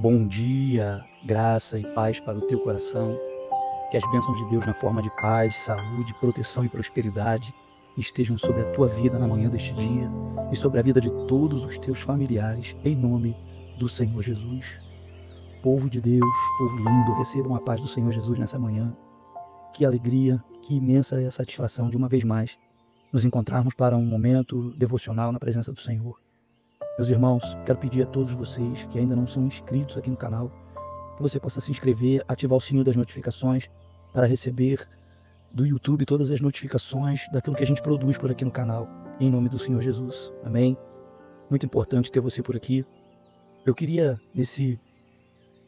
Bom dia, graça e paz para o teu coração. Que as bênçãos de Deus na forma de paz, saúde, proteção e prosperidade estejam sobre a tua vida na manhã deste dia e sobre a vida de todos os teus familiares, em nome do Senhor Jesus. Povo de Deus, povo lindo, recebam a paz do Senhor Jesus nessa manhã. Que alegria, que imensa é a satisfação de uma vez mais nos encontrarmos para um momento devocional na presença do Senhor. Meus irmãos, quero pedir a todos vocês que ainda não são inscritos aqui no canal, que você possa se inscrever, ativar o sininho das notificações para receber do YouTube todas as notificações daquilo que a gente produz por aqui no canal, em nome do Senhor Jesus. Amém? Muito importante ter você por aqui. Eu queria, nesse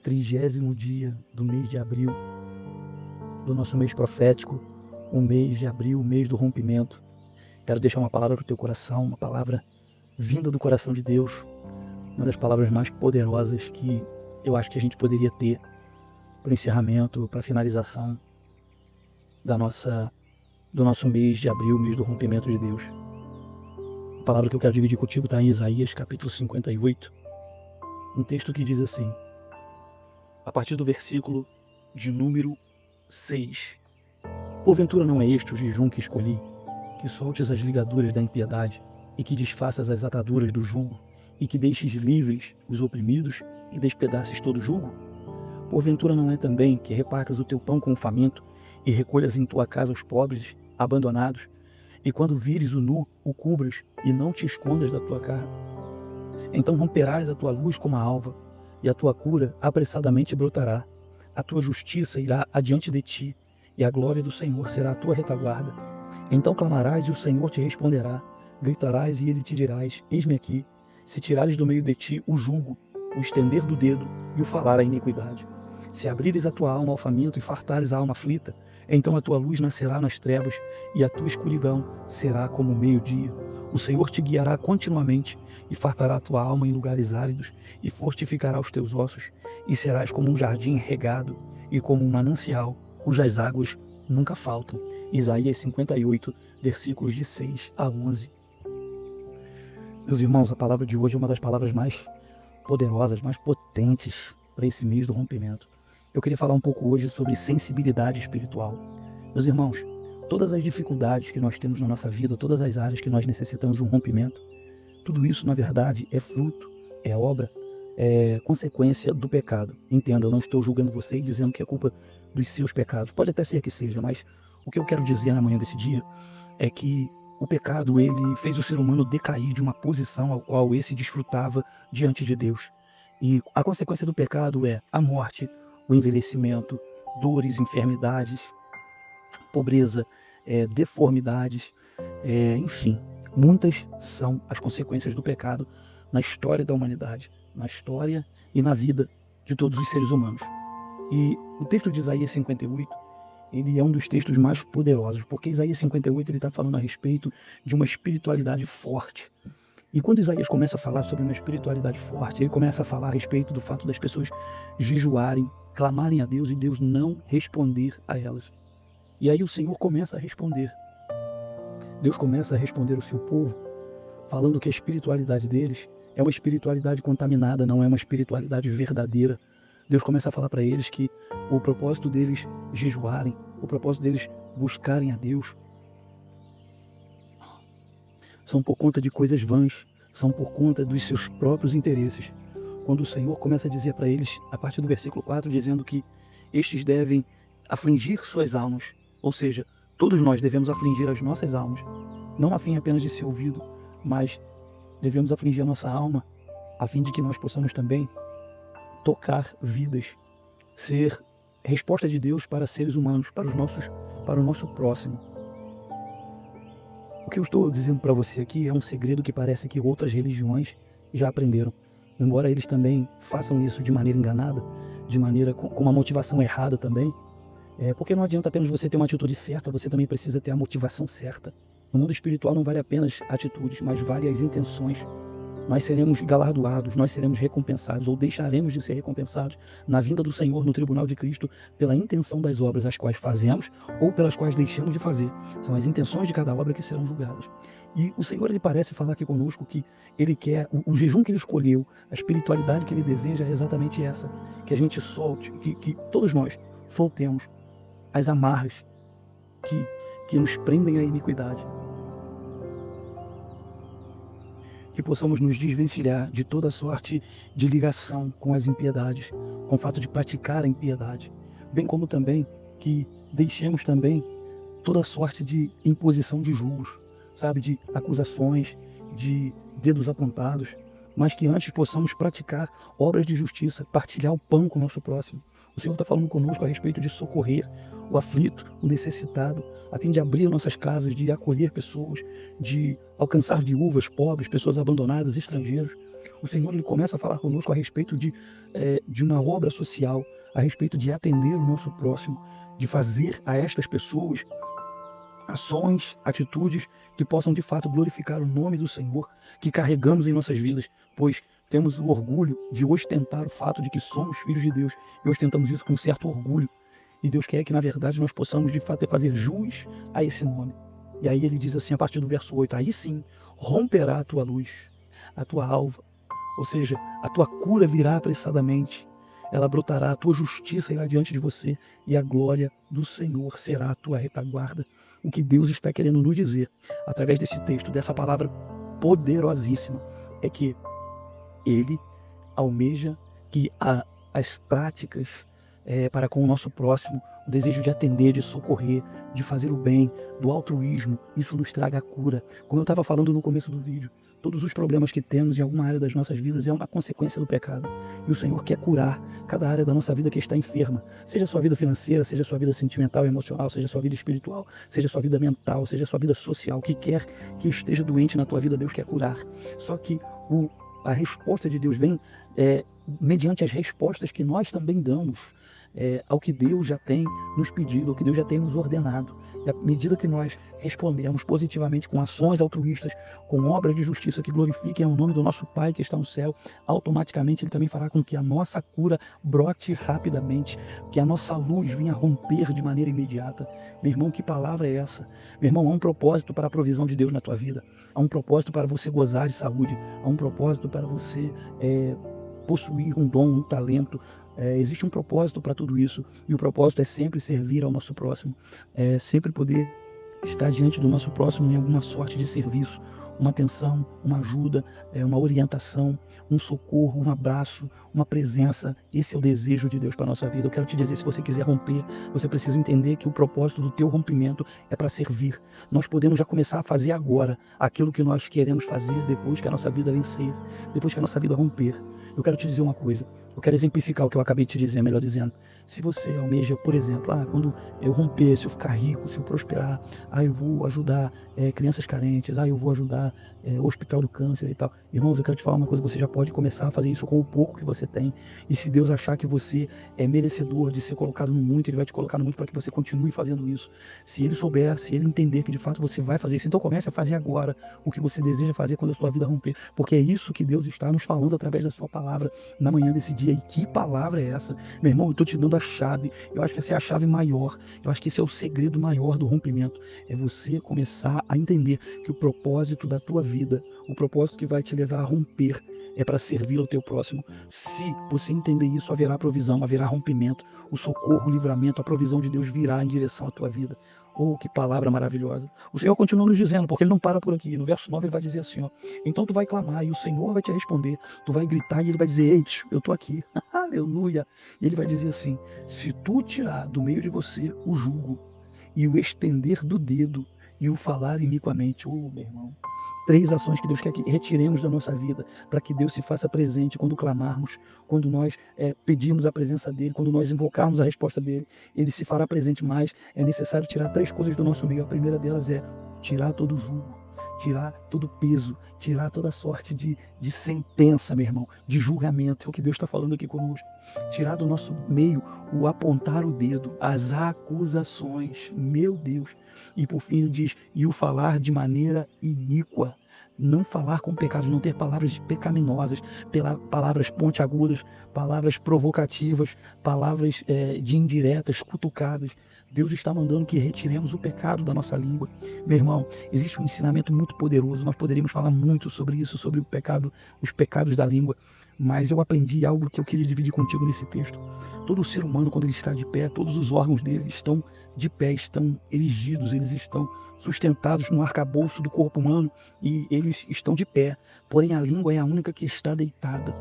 30º dia do mês de abril, do nosso mês profético, o mês de abril, o mês do rompimento, quero deixar uma palavra para o teu coração, uma palavra vinda do coração de Deus, uma das palavras mais poderosas que eu acho que a gente poderia ter para o encerramento, para a finalização do nosso mês de abril, mês do rompimento de Deus. A palavra que eu quero dividir contigo está em Isaías capítulo 58, um texto que diz assim, a partir do versículo de número 6. Porventura não é este o jejum que escolhi, que soltes as ligaduras da impiedade, e que desfaças as ataduras do jugo, e que deixes livres os oprimidos, e despedaces todo o jugo? Porventura não é também que repartas o teu pão com o faminto, e recolhas em tua casa os pobres abandonados, e quando vires o nu, o cubras, e não te escondas da tua cara? Então romperás a tua luz como a alva, e a tua cura apressadamente brotará. A tua justiça irá adiante de ti, e a glória do Senhor será a tua retaguarda. Então clamarás, e o Senhor te responderá. Gritarás e ele te dirás, eis-me aqui, se tirares do meio de ti o jugo, o estender do dedo e o falar a iniquidade. Se abrires a tua alma ao faminto e fartares a alma aflita, então a tua luz nascerá nas trevas e a tua escuridão será como o meio-dia. O Senhor te guiará continuamente e fartará a tua alma em lugares áridos e fortificará os teus ossos e serás como um jardim regado e como um manancial cujas águas nunca faltam. Isaías 58, versículos de 6 a 11. Meus irmãos, a palavra de hoje é uma das palavras mais poderosas, mais potentes para esse mês do rompimento. Eu queria falar um pouco hoje sobre sensibilidade espiritual. Meus irmãos, todas as dificuldades que nós temos na nossa vida, todas as áreas que nós necessitamos de um rompimento, tudo isso, na verdade, é fruto, é obra, é consequência do pecado. Entenda, eu não estou julgando você e dizendo que é culpa dos seus pecados. Pode até ser que seja, mas o que eu quero dizer na manhã desse dia é que o pecado, ele fez o ser humano decair de uma posição ao qual esse desfrutava diante de Deus. E a consequência do pecado é a morte, o envelhecimento, dores, enfermidades, pobreza, deformidades, enfim. Muitas são as consequências do pecado na história da humanidade, na história e na vida de todos os seres humanos. E o texto de Isaías 58, ele é um dos textos mais poderosos, porque Isaías 58 ele está falando a respeito de uma espiritualidade forte. E quando Isaías começa a falar sobre uma espiritualidade forte, ele começa a falar a respeito do fato das pessoas jejuarem, clamarem a Deus e Deus não responder a elas. E aí o Senhor começa a responder. Deus começa a responder o seu povo, falando que a espiritualidade deles é uma espiritualidade contaminada, não é uma espiritualidade verdadeira. Deus começa a falar para eles que o propósito deles jejuarem, o propósito deles buscarem a Deus, são por conta de coisas vãs, são por conta dos seus próprios interesses. Quando o Senhor começa a dizer para eles, a partir do versículo 4, dizendo que estes devem afligir suas almas, ou seja, todos nós devemos afligir as nossas almas, não a fim apenas de ser ouvido, mas devemos afligir a nossa alma, a fim de que nós possamos também tocar vidas, ser resposta de Deus para seres humanos, para o nosso próximo. O que eu estou dizendo para você aqui é um segredo que parece que outras religiões já aprenderam, embora eles também façam isso de maneira enganada, de maneira com uma motivação errada também. Porque não adianta apenas você ter uma atitude certa, você também precisa ter a motivação certa. No mundo espiritual não vale apenas atitudes, mas vale as intenções. nós seremos galardoados, nós seremos recompensados, ou deixaremos de ser recompensados na vinda do Senhor no tribunal de Cristo pela intenção das obras as quais fazemos ou pelas quais deixamos de fazer. São as intenções de cada obra que serão julgadas. E o Senhor, ele parece falar aqui conosco que ele quer, o jejum que ele escolheu, a espiritualidade que ele deseja é exatamente essa, que a gente solte, que todos nós soltemos as amarras que nos prendem à iniquidade. Que possamos nos desvencilhar de toda sorte de ligação com as impiedades, com o fato de praticar a impiedade, bem como também que deixemos também toda sorte de imposição de julgos, sabe, de acusações, de dedos apontados, mas que antes possamos praticar obras de justiça, partilhar o pão com o nosso próximo. O Senhor está falando conosco a respeito de socorrer o aflito, o necessitado, a fim de abrir nossas casas, de acolher pessoas, de alcançar viúvas, pobres, pessoas abandonadas, estrangeiros. O Senhor, ele começa a falar conosco a respeito de uma obra social, a respeito de atender o nosso próximo, de fazer a estas pessoas ações, atitudes que possam de fato glorificar o nome do Senhor que carregamos em nossas vidas, pois temos o orgulho de ostentar o fato de que somos filhos de Deus e ostentamos isso com certo orgulho. E Deus quer que, na verdade, nós possamos de fato fazer jus a esse nome. E aí ele diz assim, a partir do verso 8, aí sim romperá a tua luz, a tua alva, ou seja, a tua cura virá apressadamente, ela brotará, a tua justiça irá diante de você e a glória do Senhor será a tua retaguarda. O que Deus está querendo nos dizer, através desse texto, dessa palavra poderosíssima, é que Ele almeja que as práticas para com o nosso próximo, o desejo de atender, de socorrer, de fazer o bem, do altruísmo, isso nos traga a cura. Como eu estava falando no começo do vídeo, todos os problemas que temos em alguma área das nossas vidas é uma consequência do pecado. E o Senhor quer curar cada área da nossa vida que está enferma. Seja a sua vida financeira, seja a sua vida sentimental e emocional, seja a sua vida espiritual, seja a sua vida mental, seja a sua vida social. O que quer que esteja doente na tua vida, Deus quer curar. Só que a resposta de Deus vem mediante as respostas que nós também damos ao que Deus já tem nos pedido, ao que Deus já tem nos ordenado. E à medida que nós respondemos positivamente com ações altruístas, com obras de justiça que glorifiquem o nome do nosso Pai que está no céu, automaticamente Ele também fará com que a nossa cura brote rapidamente, que a nossa luz venha romper de maneira imediata. Meu irmão, que palavra é essa? Meu irmão, há um propósito para a provisão de Deus na tua vida, há um propósito para você gozar de saúde, há um propósito para você possuir um dom, um talento. Existe um propósito para tudo isso, e o propósito é sempre servir ao nosso próximo, sempre poder estar diante do nosso próximo em alguma sorte de serviço, uma atenção, uma ajuda, uma orientação, um socorro, um abraço, uma presença. Esse é o desejo de Deus para a nossa vida. Eu quero te dizer, se você quiser romper, você precisa entender que o propósito do teu rompimento é para servir. Nós podemos já começar a fazer agora aquilo que nós queremos fazer depois que a nossa vida vencer, depois que a nossa vida romper. Eu quero te dizer uma coisa, eu quero exemplificar o que eu acabei de te dizer, melhor dizendo. Se você almeja, por exemplo, quando eu romper, se eu ficar rico, se eu prosperar, eu vou ajudar crianças carentes, eu vou ajudar o Hospital do Câncer e tal. Irmãos, eu quero te falar uma coisa, você já pode começar a fazer isso com o pouco que você tem. E se Deus achar que você é merecedor de ser colocado no muito, Ele vai te colocar no muito para que você continue fazendo isso. Se Ele souber, se Ele entender que de fato você vai fazer isso, então comece a fazer agora o que você deseja fazer quando a sua vida romper. Porque é isso que Deus está nos falando através da sua palavra na manhã desse dia. E que palavra é essa? Meu irmão, eu estou te dando a chave. Eu acho que essa é a chave maior. Eu acho que esse é o segredo maior do rompimento. É você começar a entender que o propósito da tua vida, o propósito que vai te levar a romper, é para servir ao teu próximo. Se você entender isso, haverá provisão, haverá rompimento, o socorro, o livramento, a provisão de Deus virá em direção à tua vida. Oh, que palavra maravilhosa. O Senhor continua nos dizendo, porque Ele não para por aqui. No verso 9 Ele vai dizer assim, então tu vai clamar e o Senhor vai te responder. Tu vai gritar e Ele vai dizer, ei, eu estou aqui. Aleluia. E Ele vai dizer assim, se tu tirar do meio de você o jugo e o estender do dedo e o falar iniquamente, meu irmão. 3 ações que Deus quer que retiremos da nossa vida, para que Deus se faça presente quando clamarmos, quando nós pedirmos a presença dEle, quando nós invocarmos a resposta dEle, Ele se fará presente mais. É necessário tirar 3 coisas do nosso meio. A primeira delas é tirar todo o jugo, tirar todo o peso, tirar toda sorte de sentença, meu irmão, de julgamento. É o que Deus está falando aqui conosco. tirar do nosso meio o apontar o dedo, as acusações, meu Deus. E por fim ele diz, e o falar de maneira iníqua, não falar com pecados, não ter palavras pecaminosas, palavras pontiagudas, palavras provocativas, palavras de indiretas, cutucadas. Deus está mandando que retiremos o pecado da nossa língua. Meu irmão, existe um ensinamento muito poderoso, nós poderíamos falar muito sobre isso, sobre o pecado, os pecados da língua, mas eu aprendi algo que eu queria dividir contigo nesse texto. Todo ser humano, quando ele está de pé, todos os órgãos dele estão de pé, estão erigidos, eles estão sustentados no arcabouço do corpo humano e eles estão de pé, porém a língua é a única que está deitada.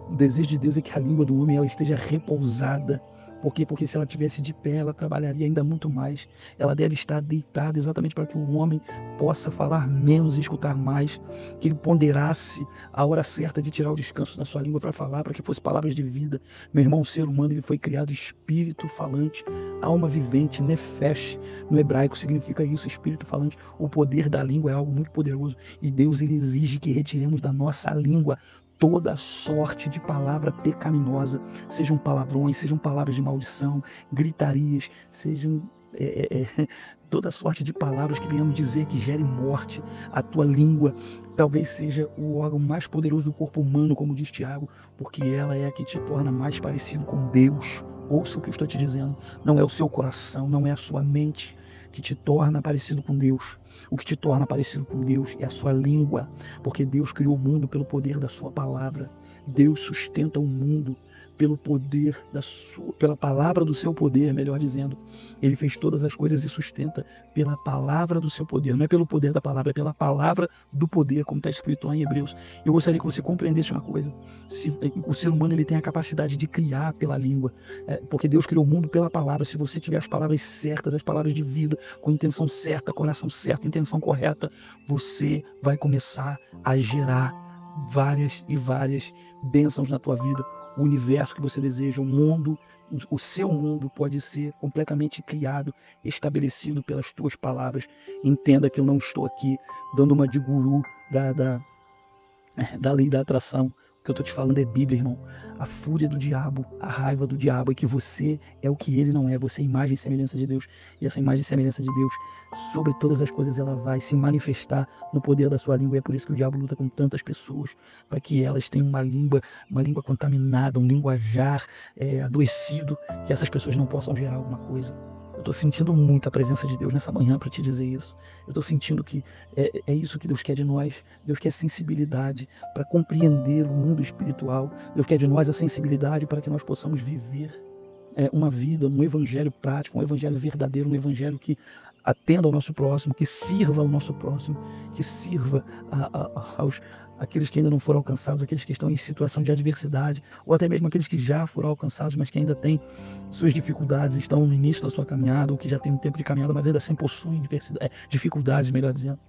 O desejo de Deus é que a língua do homem ela esteja repousada. Por quê? Porque se ela estivesse de pé, ela trabalharia ainda muito mais. Ela deve estar deitada exatamente para que o homem possa falar menos e escutar mais, que ele ponderasse a hora certa de tirar o descanso da sua língua para falar, para que fosse palavras de vida. Meu irmão, o ser humano ele foi criado espírito falante, alma vivente, nefesh, no hebraico significa isso, espírito falante. O poder da língua é algo muito poderoso e Deus ele exige que retiremos da nossa língua toda sorte de palavra pecaminosa, sejam palavrões, sejam palavras de maldição, gritarias, sejam toda sorte de palavras que venhamos dizer que gere morte. A tua língua talvez seja o órgão mais poderoso do corpo humano, como diz Tiago, porque ela é a que te torna mais parecido com Deus. Ouça o que eu estou te dizendo, não é o seu coração, não é a sua mente que te torna parecido com Deus. O que te torna parecido com Deus é a sua língua, porque Deus criou o mundo pelo poder da sua palavra. Deus sustenta o mundo pelo poder pela palavra do seu poder, melhor dizendo. Ele fez todas as coisas e sustenta pela palavra do seu poder. Não é pelo poder da palavra, é pela palavra do poder, como está escrito lá em Hebreus. Eu gostaria que você compreendesse uma coisa. O ser humano ele tem a capacidade de criar pela língua, porque Deus criou o mundo pela palavra. Se você tiver as palavras certas, as palavras de vida, com intenção certa, coração certo, intenção correta, você vai começar a gerar várias e várias bênçãos na tua vida. O universo que você deseja, o mundo, o seu mundo pode ser completamente criado, estabelecido pelas tuas palavras. Entenda que eu não estou aqui dando uma de guru da lei da atração. O que eu estou te falando é Bíblia, irmão. A fúria do diabo, a raiva do diabo é que você é o que ele não é. Você é imagem e semelhança de Deus. E essa imagem e semelhança de Deus, sobre todas as coisas, ela vai se manifestar no poder da sua língua. E é por isso que o diabo luta com tantas pessoas, para que elas tenham uma língua contaminada, um linguajar adoecido, que essas pessoas não possam gerar alguma coisa. Eu estou sentindo muito a presença de Deus nessa manhã para te dizer isso. Eu estou sentindo que é isso que Deus quer de nós. Deus quer sensibilidade para compreender o mundo espiritual. Deus quer de nós a sensibilidade para que nós possamos viver uma vida, um evangelho prático, um evangelho verdadeiro, um evangelho que atenda ao nosso próximo, que sirva ao nosso próximo, que sirva aqueles que ainda não foram alcançados, aqueles que estão em situação de adversidade, ou até mesmo aqueles que já foram alcançados, mas que ainda têm suas dificuldades, estão no início da sua caminhada, ou que já têm um tempo de caminhada, mas ainda assim possuem dificuldades, melhor dizendo.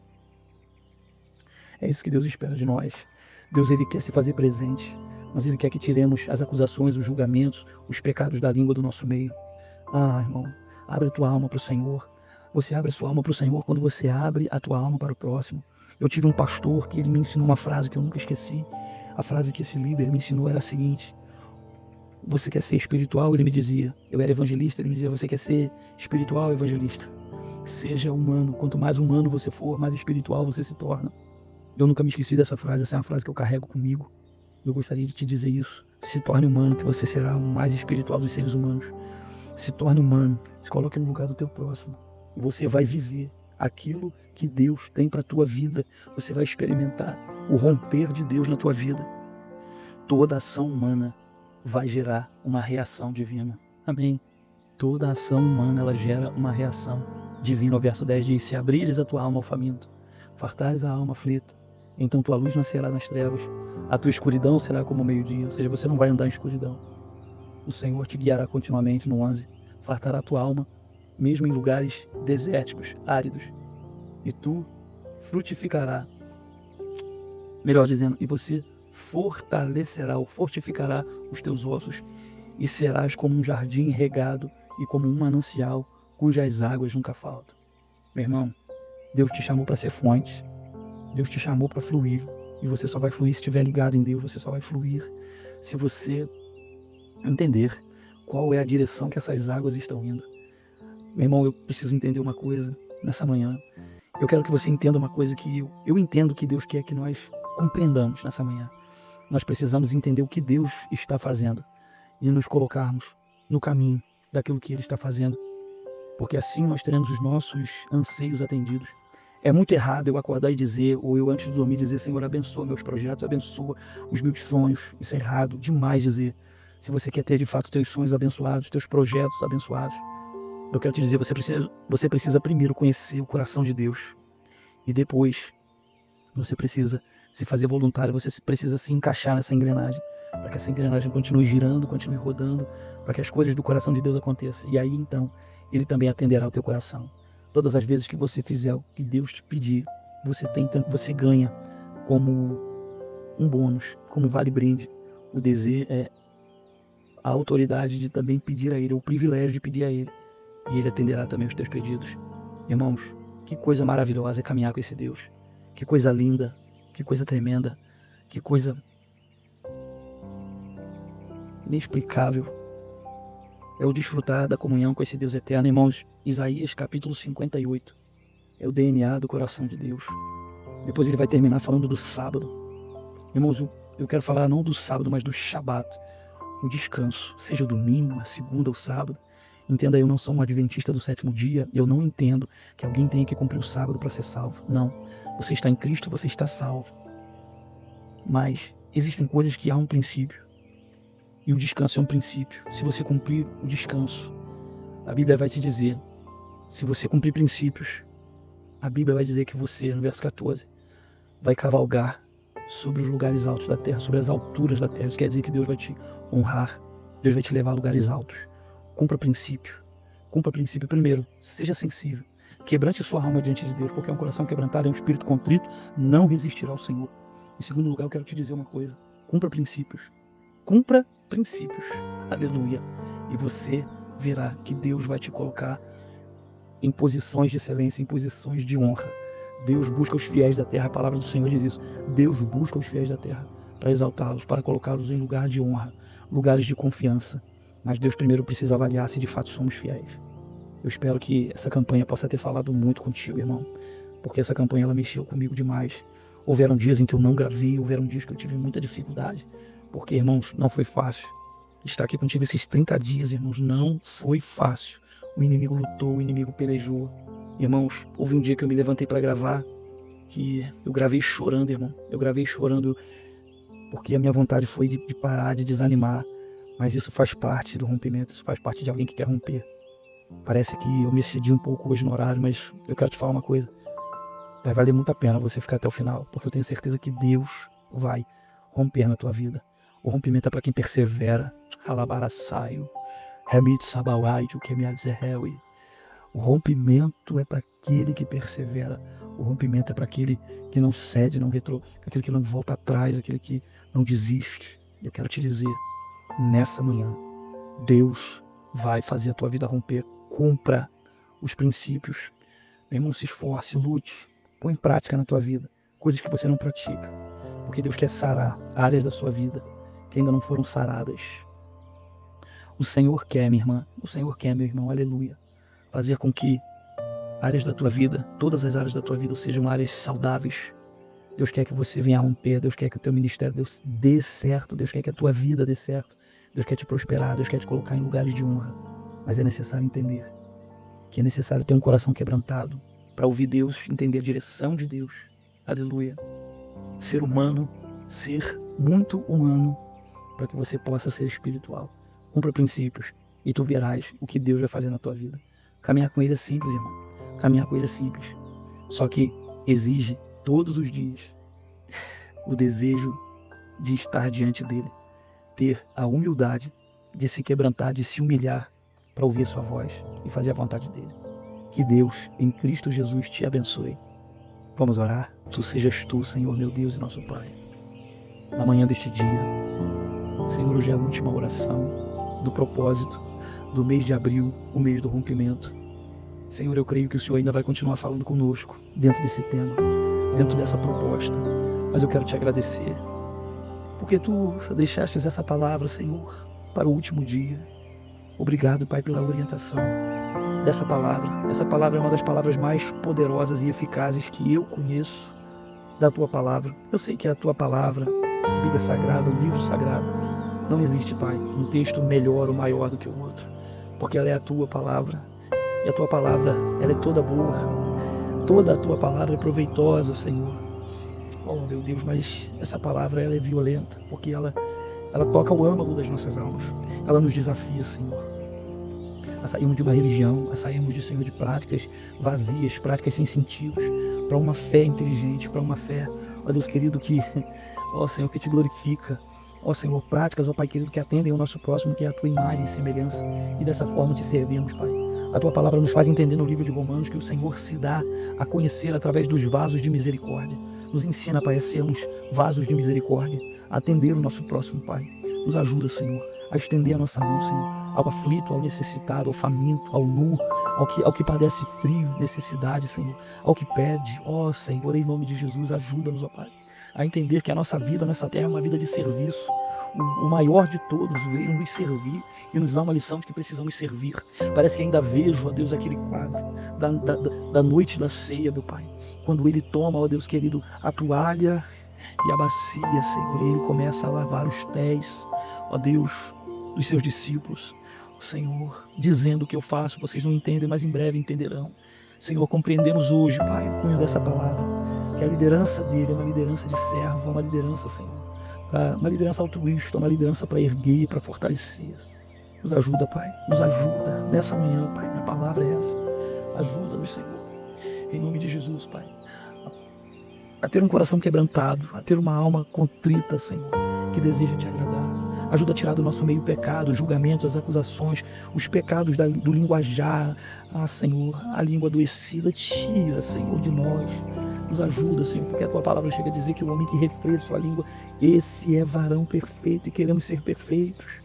É isso que Deus espera de nós. Deus ele quer se fazer presente, mas Ele quer que tiremos as acusações, os julgamentos, os pecados da língua do nosso meio. Irmão, abre a tua alma para o Senhor. Você abre a sua alma para o Senhor quando você abre a tua alma para o próximo. Eu tive um pastor que ele me ensinou uma frase que eu nunca esqueci. A frase que esse líder me ensinou era a seguinte: você quer ser espiritual? Ele me dizia. Eu era evangelista, ele me dizia, você quer ser espiritual ou evangelista? Seja humano. Quanto mais humano você for, mais espiritual você se torna. Eu nunca me esqueci dessa frase. Essa é uma frase que eu carrego comigo. Eu gostaria de te dizer isso. Se torne humano, que você será o mais espiritual dos seres humanos. Se torne humano. Se coloque no lugar do teu próximo. E você vai viver aquilo que Deus tem para a tua vida. Você vai experimentar o romper de Deus na tua vida. Toda ação humana vai gerar uma reação divina. Amém? Toda ação humana ela gera uma reação divina. O verso 10 diz: se abrires a tua alma ao faminto, fartares a alma aflita, então tua luz nascerá nas trevas, a tua escuridão será como o meio-dia. Ou seja, você não vai andar em escuridão. O Senhor te guiará continuamente. No 11, fartará a tua alma, mesmo em lugares desérticos, áridos, e tu frutificará. Melhor dizendo, e você fortalecerá ou fortificará os teus ossos, e serás como um jardim regado e como um manancial cujas águas nunca faltam. Meu irmão, Deus te chamou para ser fonte. Deus te chamou para fluir. E você só vai fluir se estiver ligado em Deus. Você só vai fluir se você entender qual é a direção que essas águas estão indo. Meu irmão, eu preciso entender uma coisa nessa manhã. Eu quero que você entenda uma coisa que eu entendo que Deus quer que nós compreendamos nessa manhã. Nós precisamos entender o que Deus está fazendo e nos colocarmos no caminho daquilo que Ele está fazendo, porque assim nós teremos os nossos anseios atendidos. É muito errado eu acordar e dizer, ou eu antes de dormir dizer: Senhor, abençoa meus projetos, abençoa os meus sonhos. Isso é errado demais dizer. Se você quer ter de fato teus sonhos abençoados, teus projetos abençoados, eu quero te dizer, você precisa primeiro conhecer o coração de Deus. E depois, você precisa se fazer voluntário, você precisa se encaixar nessa engrenagem, para que essa engrenagem continue girando, continue rodando, para que as coisas do coração de Deus aconteçam. E aí, então, Ele também atenderá ao teu coração. Todas as vezes que você fizer o que Deus te pedir, você ganha como um bônus, como vale-brinde. O desejo é a autoridade de também pedir a Ele, o privilégio de pedir a Ele. E Ele atenderá também os teus pedidos. Irmãos, que coisa maravilhosa é caminhar com esse Deus. Que coisa linda, que coisa tremenda, que coisa inexplicável é o desfrutar da comunhão com esse Deus eterno. Irmãos, Isaías capítulo 58 é o DNA do coração de Deus. Depois ele vai terminar falando do sábado. Irmãos, eu quero falar não do sábado, mas do Shabat, o descanso, seja o domingo, a segunda, o sábado. Entenda, eu não sou um adventista do sétimo dia, eu não entendo que alguém tenha que cumprir o sábado para ser salvo. Não, você está em Cristo, você está salvo. Mas existem coisas que há um princípio, e o descanso é um princípio. Se você cumprir o descanso, a Bíblia vai te dizer, se você cumprir princípios, a Bíblia vai dizer que você, no verso 14, vai cavalgar sobre os lugares altos da terra, sobre as alturas da terra. Isso quer dizer que Deus vai te honrar, Deus vai te levar a lugares altos. Cumpra princípio. Cumpra princípio. Primeiro, seja sensível. Quebrante sua alma diante de Deus, porque um coração quebrantado é um espírito contrito, não resistirá ao Senhor. Em segundo lugar, eu quero te dizer uma coisa. Cumpra princípios. Cumpra princípios. Aleluia. E você verá que Deus vai te colocar em posições de excelência, em posições de honra. Deus busca os fiéis da terra. A palavra do Senhor diz isso. Deus busca os fiéis da terra para exaltá-los, para colocá-los em lugar de honra, lugares de confiança. Mas Deus primeiro precisa avaliar se de fato somos fiéis. Eu espero que essa campanha possa ter falado muito contigo, irmão, porque essa campanha ela mexeu comigo demais. Houveram dias em que eu não gravei, houveram dias que eu tive muita dificuldade, porque, irmãos, não foi fácil. Estar aqui contigo esses 30 dias, irmãos, não foi fácil. O inimigo lutou, o inimigo pelejou. Irmãos, houve um dia que eu me levantei para gravar, que eu gravei chorando, irmão. Eu gravei chorando porque a minha vontade foi de parar, de desanimar. Mas isso faz parte do rompimento, isso faz parte de alguém que quer romper. Parece que eu me excedi um pouco hoje no horário, mas eu quero te falar uma coisa. Vai valer muito a pena você ficar até o final, porque eu tenho certeza que Deus vai romper na tua vida. O rompimento é para quem persevera. Alabaraçaio, Remit Sabawai, o que me azerreui. O rompimento é para aquele que persevera. O rompimento é para aquele que não cede, não retro, aquele que não volta atrás, aquele que não desiste. Eu quero te dizer, nessa manhã, Deus vai fazer a tua vida romper. Cumpra os princípios. Meu irmão, se esforce, lute, põe em prática na tua vida coisas que você não pratica, porque Deus quer sarar áreas da sua vida que ainda não foram saradas. O Senhor quer, minha irmã, o Senhor quer, meu irmão, aleluia, fazer com que áreas da tua vida, todas as áreas da tua vida sejam áreas saudáveis. Deus quer que você venha a romper, Deus quer que o teu ministério dê certo, Deus quer que a tua vida dê certo, Deus quer te prosperar, Deus quer te colocar em lugares de honra. Mas é necessário entender que é necessário ter um coração quebrantado para ouvir Deus, entender a direção de Deus. Aleluia. Ser humano, ser muito humano, para que você possa ser espiritual. Cumpra princípios e tu verás o que Deus vai fazer na tua vida. Caminhar com Ele é simples, irmão. Caminhar com Ele é simples. Só que exige todos os dias o desejo de estar diante dEle. Ter a humildade de se quebrantar, de se humilhar para ouvir a sua voz e fazer a vontade dEle. Que Deus, em Cristo Jesus, te abençoe. Vamos orar? Tu sejas tu, Senhor, meu Deus e nosso Pai. Na manhã deste dia, Senhor, hoje é a última oração do propósito do mês de abril, o mês do rompimento. Senhor, eu creio que o Senhor ainda vai continuar falando conosco dentro desse tema, dentro dessa proposta. Mas eu quero te agradecer, porque Tu deixastes essa palavra, Senhor, para o último dia. Obrigado, Pai, pela orientação dessa palavra. Essa palavra é uma das palavras mais poderosas e eficazes que eu conheço da Tua palavra. Eu sei que a Tua palavra, a Bíblia Sagrada, o livro sagrado, não existe, Pai, um texto melhor ou maior do que o outro, porque ela é a Tua palavra. E a Tua palavra, ela é toda boa. Toda a Tua palavra é proveitosa, Senhor. Oh, meu Deus, mas essa palavra, ela é violenta, porque ela toca o âmago das nossas almas. Ela nos desafia, Senhor, a sairmos de uma religião, a sairmos de práticas vazias, práticas sem sentidos, para uma fé inteligente, para uma fé, ó Deus querido, que, ó Senhor, que te glorifica. Ó Senhor, práticas, ó Pai querido, que atendem ao nosso próximo, que é a Tua imagem e semelhança. E dessa forma te servimos, Pai. A Tua palavra nos faz entender no livro de Romanos que o Senhor se dá a conhecer através dos vasos de misericórdia. Nos ensina, Pai, a sermos vasos de misericórdia, a atender o nosso próximo, Pai. Nos ajuda, Senhor, a estender a nossa mão, Senhor, ao aflito, ao necessitado, ao faminto, ao nu, ao que padece frio, necessidade, Senhor, ao que pede. Ó Senhor, em nome de Jesus, ajuda-nos, ó Pai, a entender que a nossa vida nessa terra é uma vida de serviço. O maior de todos veio nos servir e nos dá uma lição de que precisamos servir. Parece que ainda vejo, ó Deus, aquele quadro da noite da ceia, meu Pai, quando ele toma, ó Deus querido, a toalha e a bacia, Senhor, e ele começa a lavar os pés, ó Deus, dos seus discípulos. Senhor, dizendo o que eu faço, vocês não entendem, mas em breve entenderão. Senhor, compreendemos hoje, Pai, o cunho dessa palavra, que a liderança dele é uma liderança de servo, uma liderança, Senhor, uma liderança altruísta, uma liderança para erguer, para fortalecer. Nos ajuda, Pai, nos ajuda nessa manhã, Pai, minha palavra é essa. Ajuda-nos, Senhor, em nome de Jesus, Pai, a ter um coração quebrantado, a ter uma alma contrita, Senhor, que deseja te agradar. Ajuda a tirar do nosso meio o pecado, os julgamentos, as acusações, os pecados do linguajar. Ah, Senhor, a língua adoecida, tira, Senhor, de nós. Nos ajuda, Senhor, porque a Tua palavra chega a dizer que o homem que refreia sua língua, esse é varão perfeito, e queremos ser perfeitos.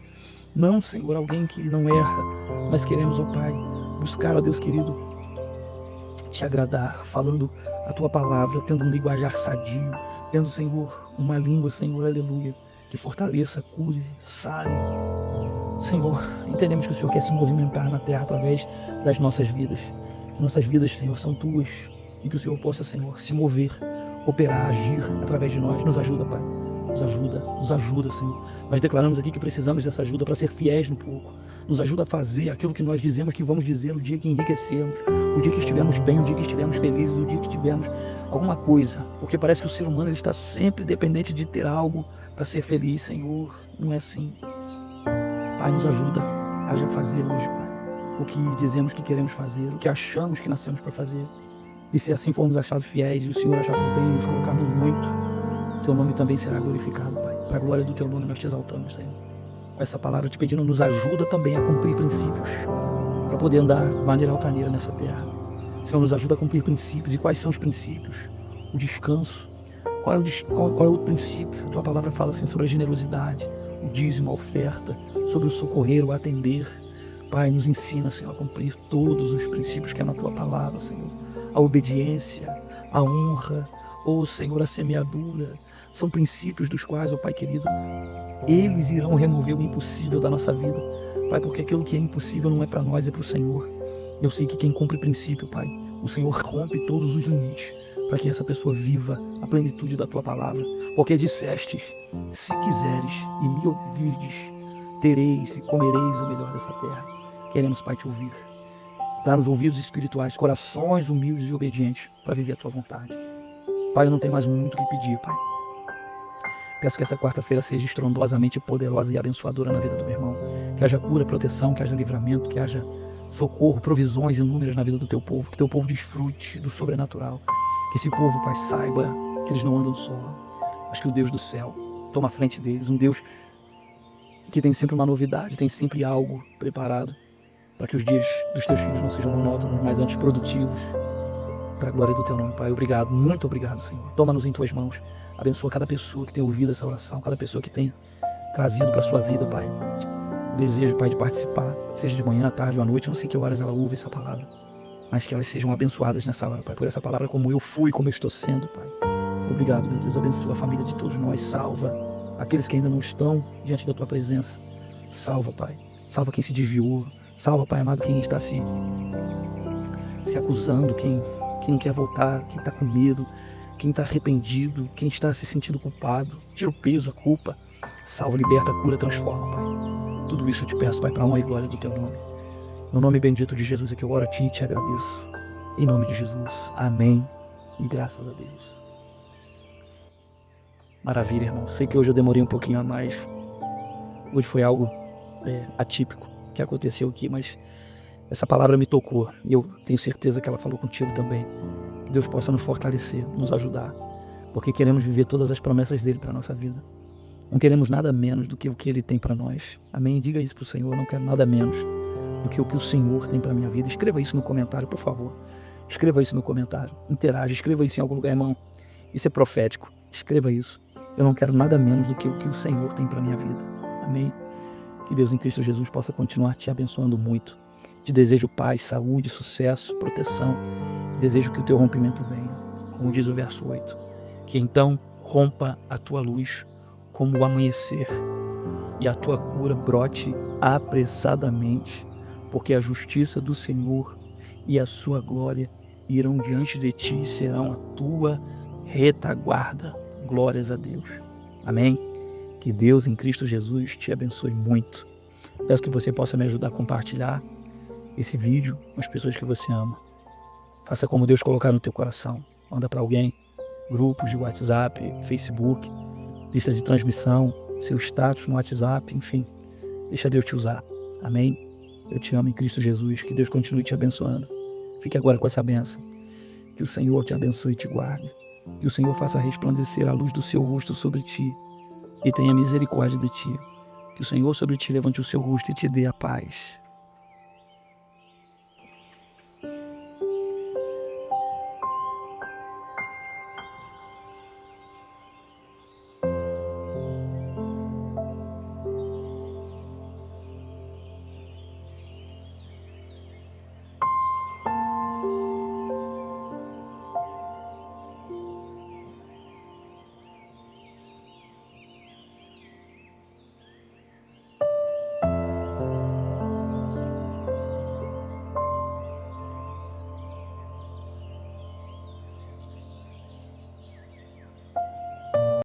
Não, Senhor, alguém que não erra, mas queremos, ó Pai, buscar, ó Deus querido, te agradar, falando a Tua palavra, tendo um linguajar sadio, tendo, Senhor, uma língua, Senhor, aleluia, que fortaleça, cure, sare. Senhor, entendemos que o Senhor quer se movimentar na terra através das nossas vidas. As nossas vidas, Senhor, são Tuas, e que o Senhor possa, Senhor, se mover, operar, agir através de nós. Nos ajuda, Pai. Nos ajuda, Senhor. Nós declaramos aqui que precisamos dessa ajuda para ser fiéis no pouco. Nos ajuda a fazer aquilo que nós dizemos que vamos dizer no dia que enriquecermos, o dia que estivermos bem, o dia que estivermos felizes, o dia que tivermos alguma coisa. Porque parece que o ser humano ele está sempre dependente de ter algo para ser feliz, Senhor. Não é assim. Pai, nos ajuda a já fazer hoje, Pai, o que dizemos que queremos fazer, o que achamos que nascemos para fazer. E se assim formos achados fiéis, e o Senhor achar por bem nos colocar no muito, Teu nome também será glorificado, Pai. Para a glória do Teu nome nós te exaltamos, Senhor. Com essa palavra te pedindo, nos ajuda também a cumprir princípios, para poder andar de maneira altaneira nessa terra. Senhor, nos ajuda a cumprir princípios. E quais são os princípios? O descanso. Qual é o princípio? A Tua palavra fala assim sobre a generosidade, o dízimo, a oferta, sobre o socorrer, o atender. Pai, nos ensina, Senhor, a cumprir todos os princípios que é na Tua palavra, Senhor. A obediência, a honra, ó Senhor, a semeadura. São princípios dos quais, ó Pai querido, eles irão remover o impossível da nossa vida, Pai, porque aquilo que é impossível não é para nós, é para o Senhor. Eu sei que quem cumpre princípio, Pai, o Senhor rompe todos os limites para que essa pessoa viva a plenitude da Tua palavra, porque dissestes, se quiseres e me ouvirdes, tereis e comereis o melhor dessa terra. Queremos, Pai, te ouvir. Dá-nos ouvidos espirituais, corações humildes e obedientes para viver a Tua vontade. Pai, eu não tenho mais muito o que pedir, Pai. Peço que essa quarta-feira seja estrondosamente poderosa e abençoadora na vida do meu irmão. Que haja cura, proteção, que haja livramento, que haja socorro, provisões inúmeras na vida do Teu povo. Que Teu povo desfrute do sobrenatural. Que esse povo, Pai, saiba que eles não andam só, mas que o Deus do céu toma a frente deles. Um Deus que tem sempre uma novidade, tem sempre algo preparado para que os dias dos Teus filhos não sejam monótonos, mas antes produtivos. Para a glória do Teu nome, Pai. Obrigado, muito obrigado, Senhor. Toma-nos em Tuas mãos. Abençoa cada pessoa que tem ouvido essa oração, cada pessoa que tem trazido para a sua vida, Pai. O desejo, Pai, de participar, seja de manhã, à tarde ou à noite, eu não sei que horas ela ouve essa palavra, mas que elas sejam abençoadas nessa hora, Pai, por essa palavra como eu fui, como eu estou sendo, Pai. Obrigado, meu Deus. Abençoa a família de todos nós, salva aqueles que ainda não estão diante da Tua presença. Salva, Pai. Salva quem se desviou. Salva, Pai amado, quem está se acusando, quem não quer voltar, quem está com medo, quem está arrependido, quem está se sentindo culpado. Tira o peso, a culpa. Salva, liberta, cura, transforma, Pai. Tudo isso eu te peço, Pai, para a honra e glória do Teu nome. No nome bendito de Jesus é que eu oro a Ti e te agradeço. Em nome de Jesus. Amém. E graças a Deus. Maravilha, irmão. Sei que hoje eu demorei um pouquinho a mais. Hoje foi algo atípico que aconteceu aqui, mas essa palavra me tocou. E eu tenho certeza que ela falou contigo também. Que Deus possa nos fortalecer, nos ajudar. Porque queremos viver todas as promessas dele para a nossa vida. Não queremos nada menos do que o que ele tem para nós. Amém? Diga isso para o Senhor. Eu não quero nada menos do que o Senhor tem para a minha vida. Escreva isso no comentário, por favor. Escreva isso no comentário. Interaja. Escreva isso em algum lugar, irmão. Isso é profético. Escreva isso. Eu não quero nada menos do que o Senhor tem para a minha vida. Amém? Que Deus em Cristo Jesus possa continuar te abençoando muito. Te desejo paz, saúde, sucesso, proteção. Desejo que o teu rompimento venha. Como diz o verso 8. Que então rompa a tua luz como o amanhecer e a tua cura brote apressadamente, porque a justiça do Senhor e a sua glória irão diante de ti e serão a tua retaguarda. Glórias a Deus. Amém? Que Deus em Cristo Jesus te abençoe muito. Peço que você possa me ajudar a compartilhar esse vídeo com as pessoas que você ama. Faça como Deus colocar no teu coração. Manda para alguém, grupos de WhatsApp, Facebook, lista de transmissão, seu status no WhatsApp, enfim. Deixa Deus te usar. Amém? Eu te amo em Cristo Jesus. Que Deus continue te abençoando. Fique agora com essa bênção. Que o Senhor te abençoe e te guarde. Que o Senhor faça resplandecer a luz do seu rosto sobre ti e tenha misericórdia de ti. Que o Senhor sobre ti levante o seu rosto e te dê a paz.